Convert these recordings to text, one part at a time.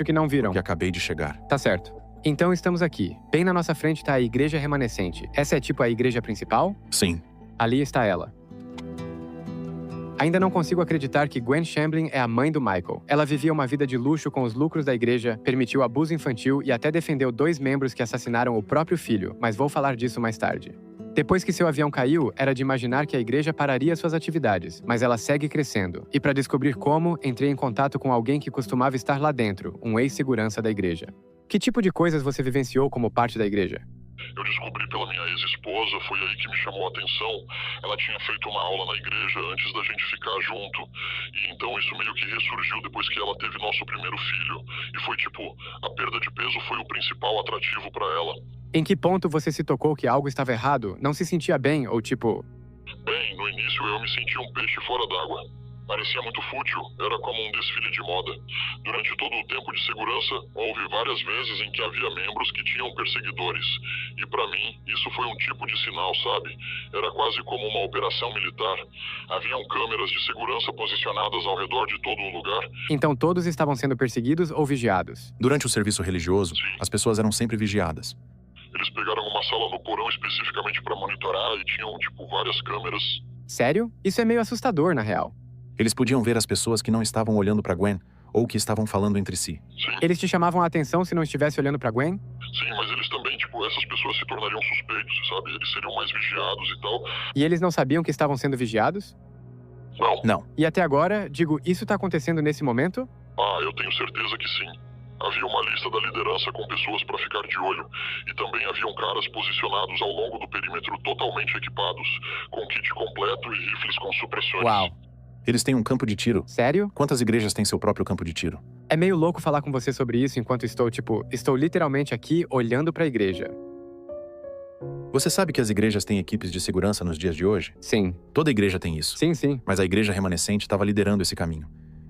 que não viram. Que acabei de chegar. Tá certo. Então estamos aqui. Bem na nossa frente tá a igreja remanescente. Essa é tipo a igreja principal? Sim. Ali está ela. Ainda não consigo acreditar que Gwen Shamblin é a mãe do Michael. Ela vivia uma vida de luxo com os lucros da igreja, permitiu abuso infantil e até defendeu 2 membros que assassinaram o próprio filho, mas vou falar disso mais tarde. Depois que seu avião caiu, era de imaginar que a igreja pararia suas atividades, mas ela segue crescendo. E para descobrir como, entrei em contato com alguém que costumava estar lá dentro, um ex-segurança da igreja. Que tipo de coisas você vivenciou como parte da igreja? Eu descobri pela minha ex-esposa, foi aí que me chamou a atenção. Ela tinha feito uma aula na igreja antes da gente ficar junto. E então isso meio que ressurgiu depois que ela teve nosso primeiro filho. E foi tipo, a perda de peso foi o principal atrativo pra ela. Em que ponto você se tocou que algo estava errado? Não se sentia bem ou tipo... Bem, no início eu me sentia um peixe fora d'água. Parecia muito fútil, era como um desfile de moda. Durante todo o tempo de segurança, houve várias vezes em que havia membros que tinham perseguidores. E pra mim, isso foi um tipo de sinal, sabe? Era quase como uma operação militar. Haviam câmeras de segurança posicionadas ao redor de todo o lugar. Então todos estavam sendo perseguidos ou vigiados? Durante o serviço religioso, Sim. as pessoas eram sempre vigiadas. Eles pegaram uma sala no porão especificamente pra monitorar e tinham, várias câmeras. Sério? Isso é meio assustador, na real. Eles podiam ver as pessoas que não estavam olhando para Gwen ou que estavam falando entre si. Sim, Eles te chamavam a atenção se não estivesse olhando pra Gwen? sim, mas eles também, essas pessoas se tornariam suspeitos, sabe? Eles seriam mais vigiados e tal. E eles não sabiam que estavam sendo vigiados? Não. Não. E até agora, digo, isso tá acontecendo nesse momento? Ah, eu tenho certeza que sim. Havia uma lista da liderança com pessoas para ficar de olho. E também haviam caras posicionados ao longo do perímetro totalmente equipados, com kit completo e rifles com supressores. Uau. Eles têm um campo de tiro. Sério? Quantas igrejas têm seu próprio campo de tiro? É meio louco falar com você sobre isso enquanto estou literalmente aqui olhando pra igreja. Você sabe que as igrejas têm equipes de segurança nos dias de hoje? Sim. Toda igreja tem isso. Sim. Mas a igreja remanescente estava liderando esse caminho.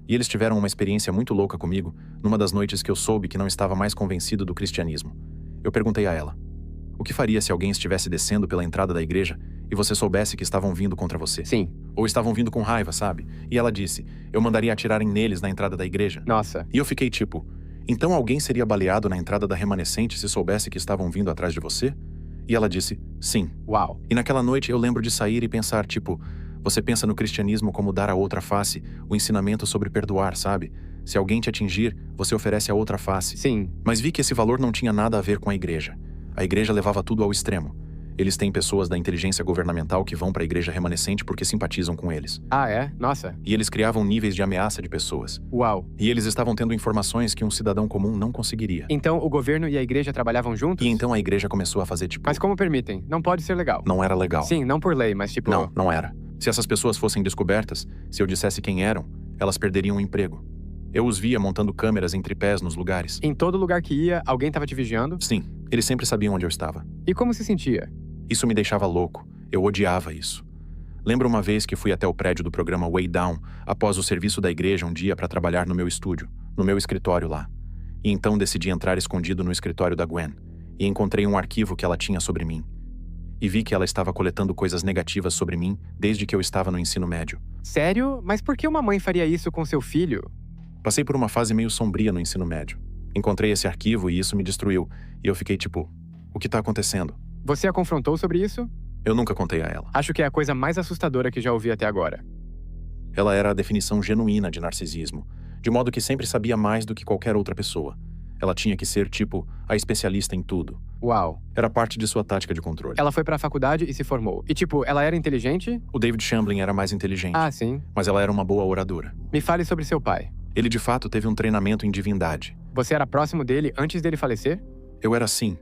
E eles tiveram uma experiência muito louca comigo numa das noites que eu soube que não estava mais convencido do cristianismo. Eu perguntei a ela: o que faria se alguém estivesse descendo pela entrada da igreja e você soubesse que estavam vindo contra você? Sim. Ou estavam vindo com raiva, sabe? E ela disse: eu mandaria atirarem neles na entrada da igreja. Nossa. E eu fiquei tipo: então alguém seria baleado na entrada da remanescente se soubesse que estavam vindo atrás de você? E ela disse: sim. Uau. E naquela noite eu lembro de sair e pensar, você pensa no cristianismo como dar a outra face, o ensinamento sobre perdoar, sabe? Se alguém te atingir, você oferece a outra face. Sim. Mas vi que esse valor não tinha nada a ver com a igreja. A igreja levava tudo ao extremo. Eles têm pessoas da inteligência governamental que vão para a igreja remanescente porque simpatizam com eles. Ah, é? Nossa. E eles criavam níveis de ameaça de pessoas. Uau. E eles estavam tendo informações que um cidadão comum não conseguiria. Então o governo e a igreja trabalhavam juntos? E então a igreja começou a fazer Mas como permitem? Não pode ser legal. Não era legal. Sim, não por lei, mas Não, não era. Se essas pessoas fossem descobertas, se eu dissesse quem eram, elas perderiam o emprego. Eu os via montando câmeras em tripés nos lugares. Em todo lugar que ia, alguém tava te vigiando? Sim, eles sempre sabiam onde eu estava. E como se sentia? Isso me deixava louco. Eu odiava isso. Lembro uma vez que fui até o prédio do programa Way Down após o serviço da igreja um dia para trabalhar no meu estúdio, no meu escritório lá. E então decidi entrar escondido no escritório da Gwen e encontrei um arquivo que ela tinha sobre mim. E vi que ela estava coletando coisas negativas sobre mim desde que eu estava no ensino médio. Sério? Mas por que uma mãe faria isso com seu filho? Passei por uma fase meio sombria no ensino médio. Encontrei esse arquivo e isso me destruiu. E eu fiquei o que tá acontecendo? Você a confrontou sobre isso? Eu nunca contei a ela. Acho que é a coisa mais assustadora que já ouvi até agora. Ela era a definição genuína de narcisismo, de modo que sempre sabia mais do que qualquer outra pessoa. Ela tinha que ser, a especialista em tudo. Uau. Era parte de sua tática de controle. Ela foi pra faculdade e se formou. E ela era inteligente? O David Shamblin era mais inteligente. Ah, sim. Mas ela era uma boa oradora. Me fale sobre seu pai. Ele de fato teve um treinamento em divindade. Você era próximo dele antes dele falecer? Eu era sim.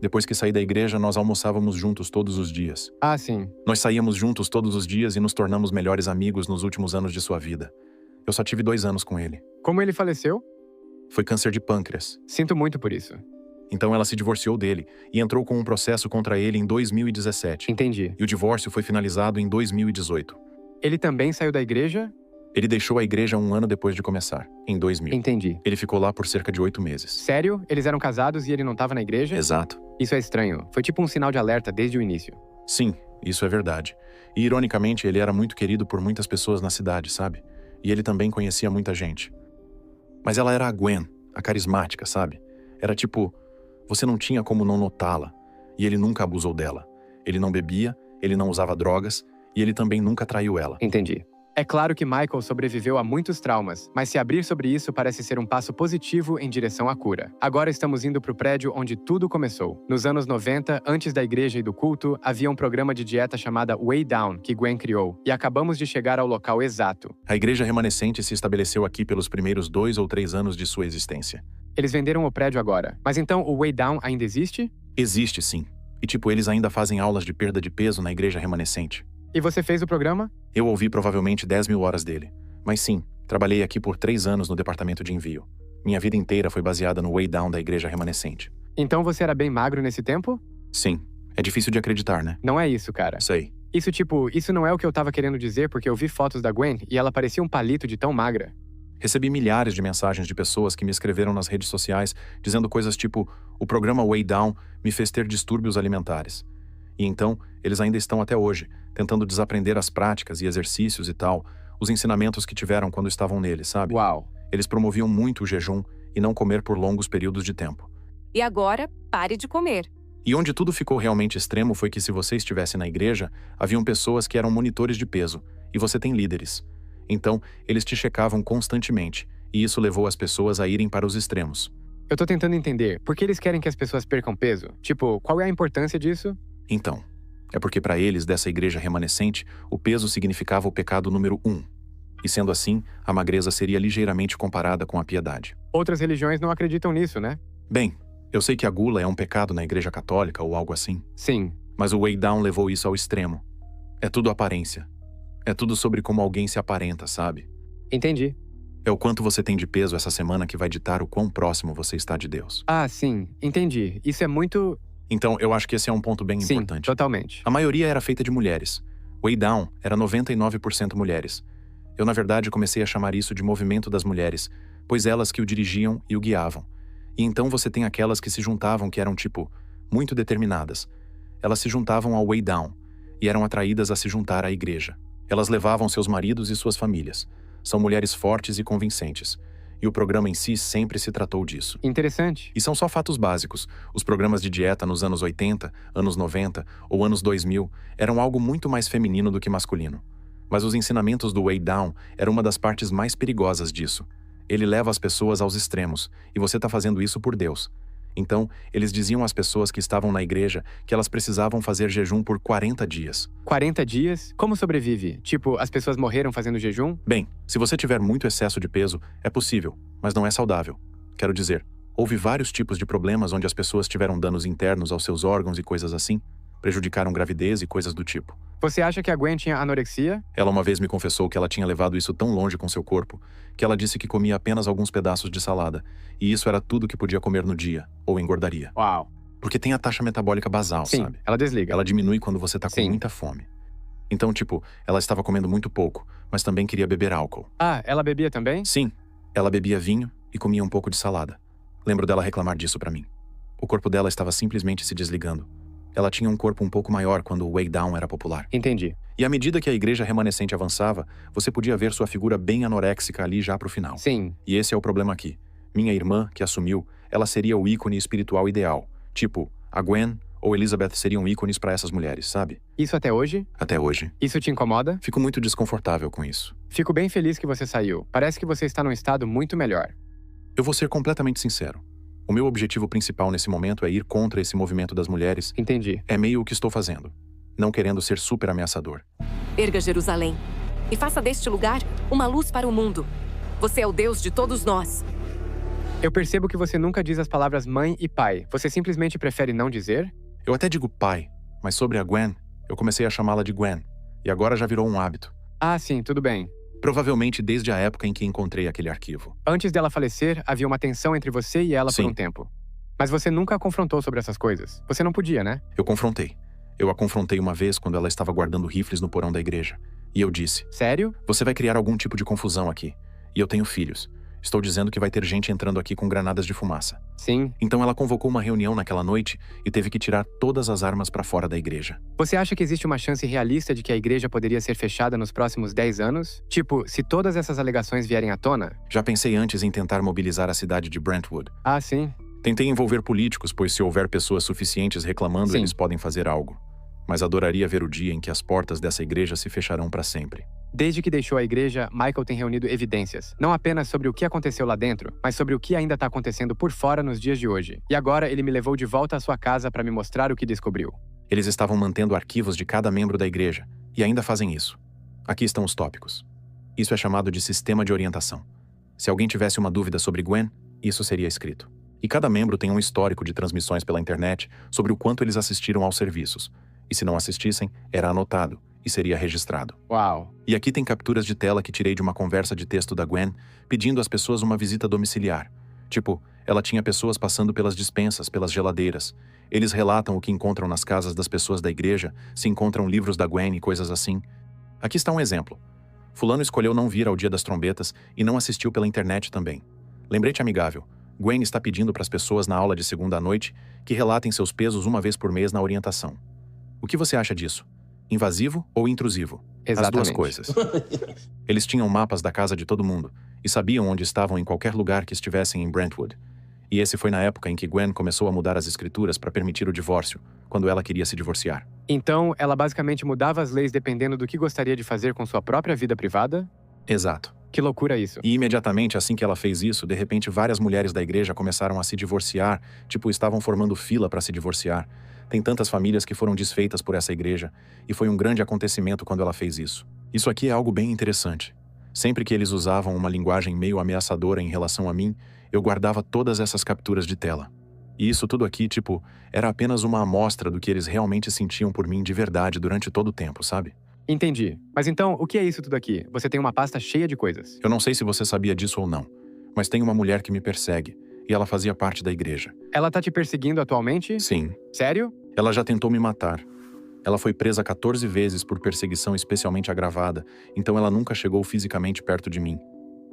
Depois que saí da igreja, nós almoçávamos juntos todos os dias. Ah, sim. Nós saíamos juntos todos os dias e nos tornamos melhores amigos nos últimos anos de sua vida. Eu só tive 2 anos com ele. Como ele faleceu? Foi câncer de pâncreas. Sinto muito por isso. Então ela se divorciou dele e entrou com um processo contra ele em 2017. Entendi. E o divórcio foi finalizado em 2018. Ele também saiu da igreja? Ele deixou a igreja 1 ano depois de começar, em 2000. Entendi. Ele ficou lá por cerca de 8 meses. Sério? Eles eram casados e ele não tava na igreja? Exato. Isso é estranho. Foi tipo um sinal de alerta desde o início. Sim, isso é verdade. E ironicamente, ele era muito querido por muitas pessoas na cidade, sabe? E ele também conhecia muita gente. Mas ela era a Gwen, a carismática, sabe? Era tipo, você não tinha como não notá-la. E ele nunca abusou dela. Ele não bebia, ele não usava drogas, e ele também nunca traiu ela. Entendi. É claro que Michael sobreviveu a muitos traumas, mas se abrir sobre isso parece ser um passo positivo em direção à cura. Agora estamos indo para o prédio onde tudo começou. Nos anos 90, antes da igreja e do culto, havia um programa de dieta chamada Way Down, que Gwen criou, e acabamos de chegar ao local exato. A igreja remanescente se estabeleceu aqui pelos primeiros 2 ou 3 anos de sua existência. Eles venderam o prédio agora. Mas então o Way Down ainda existe? Existe, sim. E tipo, eles ainda fazem aulas de perda de peso na igreja remanescente. E você fez o programa? Eu ouvi provavelmente 10.000 horas dele. Mas sim, trabalhei aqui por 3 anos no departamento de envio. Minha vida inteira foi baseada no Way Down da igreja remanescente. Então você era bem magro nesse tempo? Sim. É difícil de acreditar, né? Não é isso, cara. Sei. Isso não é o que eu tava querendo dizer porque eu vi fotos da Gwen e ela parecia um palito de tão magra. Recebi milhares de mensagens de pessoas que me escreveram nas redes sociais dizendo coisas tipo: o programa Way Down me fez ter distúrbios alimentares. E então, eles ainda estão até hoje, tentando desaprender as práticas e exercícios e tal, os ensinamentos que tiveram quando estavam nele, sabe? Uau. Eles promoviam muito o jejum e não comer por longos períodos de tempo. E agora, pare de comer. E onde tudo ficou realmente extremo foi que se você estivesse na igreja, haviam pessoas que eram monitores de peso, e você tem líderes. Então, eles te checavam constantemente, e isso levou as pessoas a irem para os extremos. Eu tô tentando entender, por que eles querem que as pessoas percam peso? Tipo, qual é a importância disso? Então, é porque para eles, dessa igreja remanescente, o peso significava o pecado número 1. E sendo assim, a magreza seria ligeiramente comparada com a piedade. Outras religiões não acreditam nisso, né? Bem, eu sei que a gula é um pecado na igreja católica ou algo assim. Sim. Mas o Way Down levou isso ao extremo. É tudo aparência. É tudo sobre como alguém se aparenta, sabe? Entendi. É o quanto você tem de peso essa semana que vai ditar o quão próximo você está de Deus. Ah, sim. Entendi. Isso é muito... Então, eu acho que esse é um ponto bem Sim, importante. totalmente. A maioria era feita de mulheres. Way Down era 99% mulheres. Eu, na verdade, comecei a chamar isso de movimento das mulheres, pois elas que o dirigiam e o guiavam. E então você tem aquelas que se juntavam que eram, tipo, muito determinadas. Elas se juntavam ao Way Down e eram atraídas a se juntar à igreja. Elas levavam seus maridos e suas famílias. São mulheres fortes e convincentes. E o programa em si sempre se tratou disso. Interessante. E são só fatos básicos. Os programas de dieta nos anos 80, anos 90 ou anos 2000 eram algo muito mais feminino do que masculino. Mas os ensinamentos do Way Down eram uma das partes mais perigosas disso. Ele leva as pessoas aos extremos, e você está fazendo isso por Deus. Então, eles diziam às pessoas que estavam na igreja que elas precisavam fazer jejum por 40 dias. 40 dias? Como sobrevive? Tipo, as pessoas morreram fazendo jejum? Bem, se você tiver muito excesso de peso, é possível, mas não é saudável. Quero dizer, houve vários tipos de problemas onde as pessoas tiveram danos internos aos seus órgãos e coisas assim, prejudicaram gravidez e coisas do tipo. Você acha que a Gwen tinha anorexia? Ela uma vez me confessou que ela tinha levado isso tão longe com seu corpo, que ela disse que comia apenas alguns pedaços de salada, e isso era tudo que podia comer no dia, ou engordaria. Uau. Porque tem a taxa metabólica basal, Sim, sabe? ela desliga. Ela diminui quando você tá com Sim. muita fome. Então, tipo, ela estava comendo muito pouco, mas também queria beber álcool. Ah, ela bebia também? Sim, ela bebia vinho e comia um pouco de salada. Lembro dela reclamar disso pra mim. O corpo dela estava simplesmente se desligando. Ela tinha um corpo um pouco maior quando o Way Down era popular. Entendi. E à medida que a igreja remanescente avançava, você podia ver sua figura bem anoréxica ali já pro final. Sim. E esse é o problema aqui. Minha irmã, que assumiu, ela seria o ícone espiritual ideal. Tipo, a Gwen ou Elizabeth seriam ícones pra essas mulheres, sabe? Isso até hoje? Até hoje. Isso te incomoda? Fico muito desconfortável com isso. Fico bem feliz que você saiu. Parece que você está num estado muito melhor. Eu vou ser completamente sincero. O meu objetivo principal nesse momento é ir contra esse movimento das mulheres. Entendi. É meio o que estou fazendo. Não querendo ser super ameaçador. Erga Jerusalém e faça deste lugar uma luz para o mundo. Você é o Deus de todos nós. Eu percebo que você nunca diz as palavras mãe e pai. Você simplesmente prefere não dizer? Eu até digo pai, mas sobre a Gwen, eu comecei a chamá-la de Gwen. E agora já virou um hábito. Ah, sim, tudo bem. Provavelmente desde a época em que encontrei aquele arquivo. Antes dela falecer, havia uma tensão entre você e ela Sim. por um tempo. Mas você nunca a confrontou sobre essas coisas. Você não podia, né? Eu confrontei. Eu a confrontei uma vez quando ela estava guardando rifles no porão da igreja. E eu disse, Sério? você vai criar algum tipo de confusão aqui. E eu tenho filhos. Estou dizendo que vai ter gente entrando aqui com granadas de fumaça. Sim. Então ela convocou uma reunião naquela noite e teve que tirar todas as armas para fora da igreja. Você acha que existe uma chance realista de que a igreja poderia ser fechada nos próximos 10 anos? Tipo, se todas essas alegações vierem à tona? Já pensei antes em tentar mobilizar a cidade de Brentwood. Ah, sim. Tentei envolver políticos, pois se houver pessoas suficientes reclamando, Sim. eles podem fazer algo. Mas adoraria ver o dia em que as portas dessa igreja se fecharão para sempre. Desde que deixou a igreja, Michael tem reunido evidências, não apenas sobre o que aconteceu lá dentro, mas sobre o que ainda está acontecendo por fora nos dias de hoje. E agora ele me levou de volta à sua casa para me mostrar o que descobriu. Eles estavam mantendo arquivos de cada membro da igreja, e ainda fazem isso. Aqui estão os tópicos. Isso é chamado de sistema de orientação. Se alguém tivesse uma dúvida sobre Gwen, isso seria escrito. E cada membro tem um histórico de transmissões pela internet sobre o quanto eles assistiram aos serviços. E se não assistissem, era anotado e seria registrado. Uau! E aqui tem capturas de tela que tirei de uma conversa de texto da Gwen, pedindo às pessoas uma visita domiciliar. Tipo, ela tinha pessoas passando pelas despensas, pelas geladeiras. Eles relatam o que encontram nas casas das pessoas da igreja, se encontram livros da Gwen e coisas assim. Aqui está um exemplo. Fulano escolheu não vir ao dia das trombetas e não assistiu pela internet também. Lembrete amigável. Gwen está pedindo para as pessoas na aula de segunda à noite que relatem seus pesos uma vez por mês na orientação. O que você acha disso? Invasivo ou intrusivo? Exatamente. As duas coisas. Eles tinham mapas da casa de todo mundo e sabiam onde estavam em qualquer lugar que estivessem em Brentwood. E esse foi na época em que Gwen começou a mudar as escrituras para permitir o divórcio, quando ela queria se divorciar. Então, ela basicamente mudava as leis dependendo do que gostaria de fazer com sua própria vida privada? Exato. Que loucura isso. E imediatamente assim que ela fez isso, de repente várias mulheres da igreja começaram a se divorciar, tipo, estavam formando fila para se divorciar. Tem tantas famílias que foram desfeitas por essa igreja, e foi um grande acontecimento quando ela fez isso. Isso aqui é algo bem interessante. Sempre que eles usavam uma linguagem meio ameaçadora em relação a mim, eu guardava todas essas capturas de tela. E isso tudo aqui, tipo, era apenas uma amostra do que eles realmente sentiam por mim de verdade durante todo o tempo, sabe? Entendi. Mas então, o que é isso tudo aqui? Você tem uma pasta cheia de coisas. Eu não sei se você sabia disso ou não, mas tem uma mulher que me persegue, e ela fazia parte da igreja. Ela tá te perseguindo atualmente? Sim. Sério? Ela já tentou me matar. Ela foi presa 14 vezes por perseguição especialmente agravada, então ela nunca chegou fisicamente perto de mim.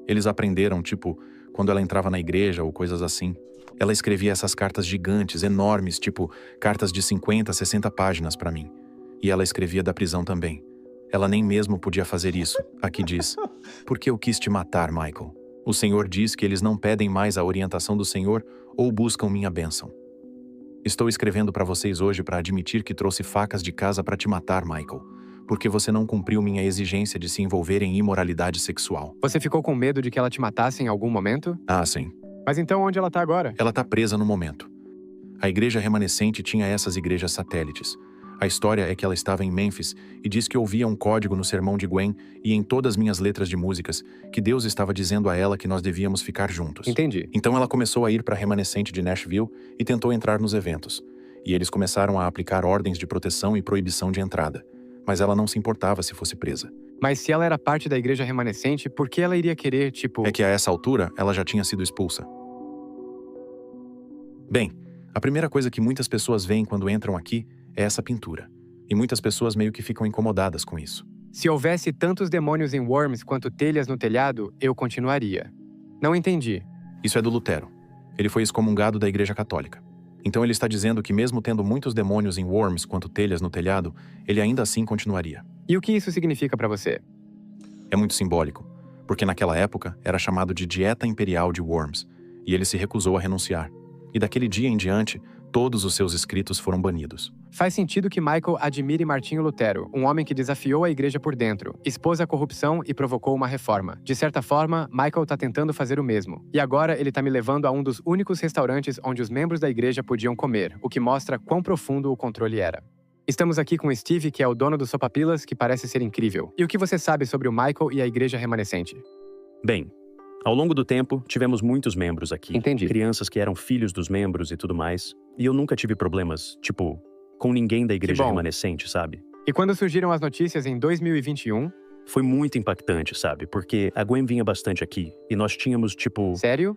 Eles aprenderam, tipo, quando ela entrava na igreja ou coisas assim. Ela escrevia essas cartas gigantes, enormes, tipo, cartas de 50, 60 páginas pra mim. E ela escrevia da prisão também. Ela nem mesmo podia fazer isso. Aqui diz: "Porque eu quis te matar, Michael. O Senhor diz que eles não pedem mais a orientação do Senhor ou buscam minha bênção. Estou escrevendo para vocês hoje para admitir que trouxe facas de casa para te matar, Michael, porque você não cumpriu minha exigência de se envolver em imoralidade sexual." Você ficou com medo de que ela te matasse em algum momento? Ah, sim. Mas então onde ela tá agora? Ela tá presa no momento. A igreja remanescente tinha essas igrejas satélites. A história é que ela estava em Memphis e diz que ouvia um código no sermão de Gwen e em todas minhas letras de músicas que Deus estava dizendo a ela que nós devíamos ficar juntos. Entendi. Então ela começou a ir para a remanescente de Nashville e tentou entrar nos eventos. E eles começaram a aplicar ordens de proteção e proibição de entrada. Mas ela não se importava se fosse presa. Mas se ela era parte da igreja remanescente, por que ela iria querer, tipo... É que a essa altura, ela já tinha sido expulsa. Bem, a primeira coisa que muitas pessoas veem quando entram aqui é essa pintura. E muitas pessoas meio que ficam incomodadas com isso. Se houvesse tantos demônios em Worms quanto telhas no telhado, eu continuaria. Não entendi. Isso é do Lutero. Ele foi excomungado da Igreja Católica. Então ele está dizendo que mesmo tendo muitos demônios em Worms quanto telhas no telhado, ele ainda assim continuaria. E o que isso significa pra você? É muito simbólico, porque naquela época era chamado de Dieta Imperial de Worms, e ele se recusou a renunciar. E daquele dia em diante, todos os seus escritos foram banidos. Faz sentido que Michael admire Martinho Lutero, um homem que desafiou a igreja por dentro, expôs a corrupção e provocou uma reforma. De certa forma, Michael tá tentando fazer o mesmo. E agora ele tá me levando a um dos únicos restaurantes onde os membros da igreja podiam comer, o que mostra quão profundo o controle era. Estamos aqui com o Steve, que é o dono do Sopapilas, que parece ser incrível. E o que você sabe sobre o Michael e a igreja remanescente? Bem, ao longo do tempo, tivemos muitos membros aqui. Entendi. Crianças que eram filhos dos membros e tudo mais. E eu nunca tive problemas, tipo, com ninguém da igreja bom. remanescente, sabe? E quando surgiram as notícias em 2021... Foi muito impactante, sabe? Porque a Gwen vinha bastante aqui. E nós tínhamos, tipo, Sério?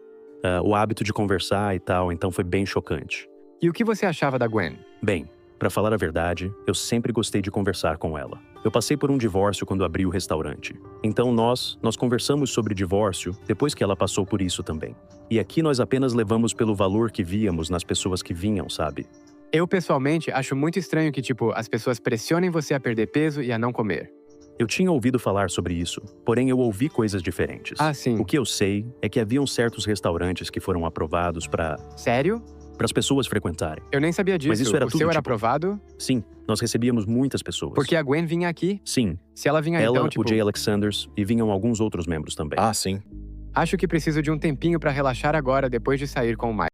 o hábito de conversar e tal, então foi bem chocante. E o que você achava da Gwen? Bem, Pra falar a verdade, eu sempre gostei de conversar com ela. Eu passei por um divórcio quando abri o restaurante. Então nós conversamos sobre divórcio depois que ela passou por isso também. E aqui nós apenas levamos pelo valor que víamos nas pessoas que vinham, sabe? Eu, pessoalmente, acho muito estranho que, as pessoas pressionem você a perder peso e a não comer. Eu tinha ouvido falar sobre isso, porém eu ouvi coisas diferentes. Ah, sim. O que eu sei é que haviam certos restaurantes que foram aprovados para Sério? as pessoas frequentarem. Eu nem sabia disso. Mas isso era o tudo, seu era tipo- aprovado? Sim, nós recebíamos muitas pessoas. Porque a Gwen vinha aqui. Sim, Se ela vinha ela, então, o Jay Alexanders e vinham alguns outros membros também. Ah, sim. acho que preciso de um tempinho pra relaxar agora depois de sair com o Mike.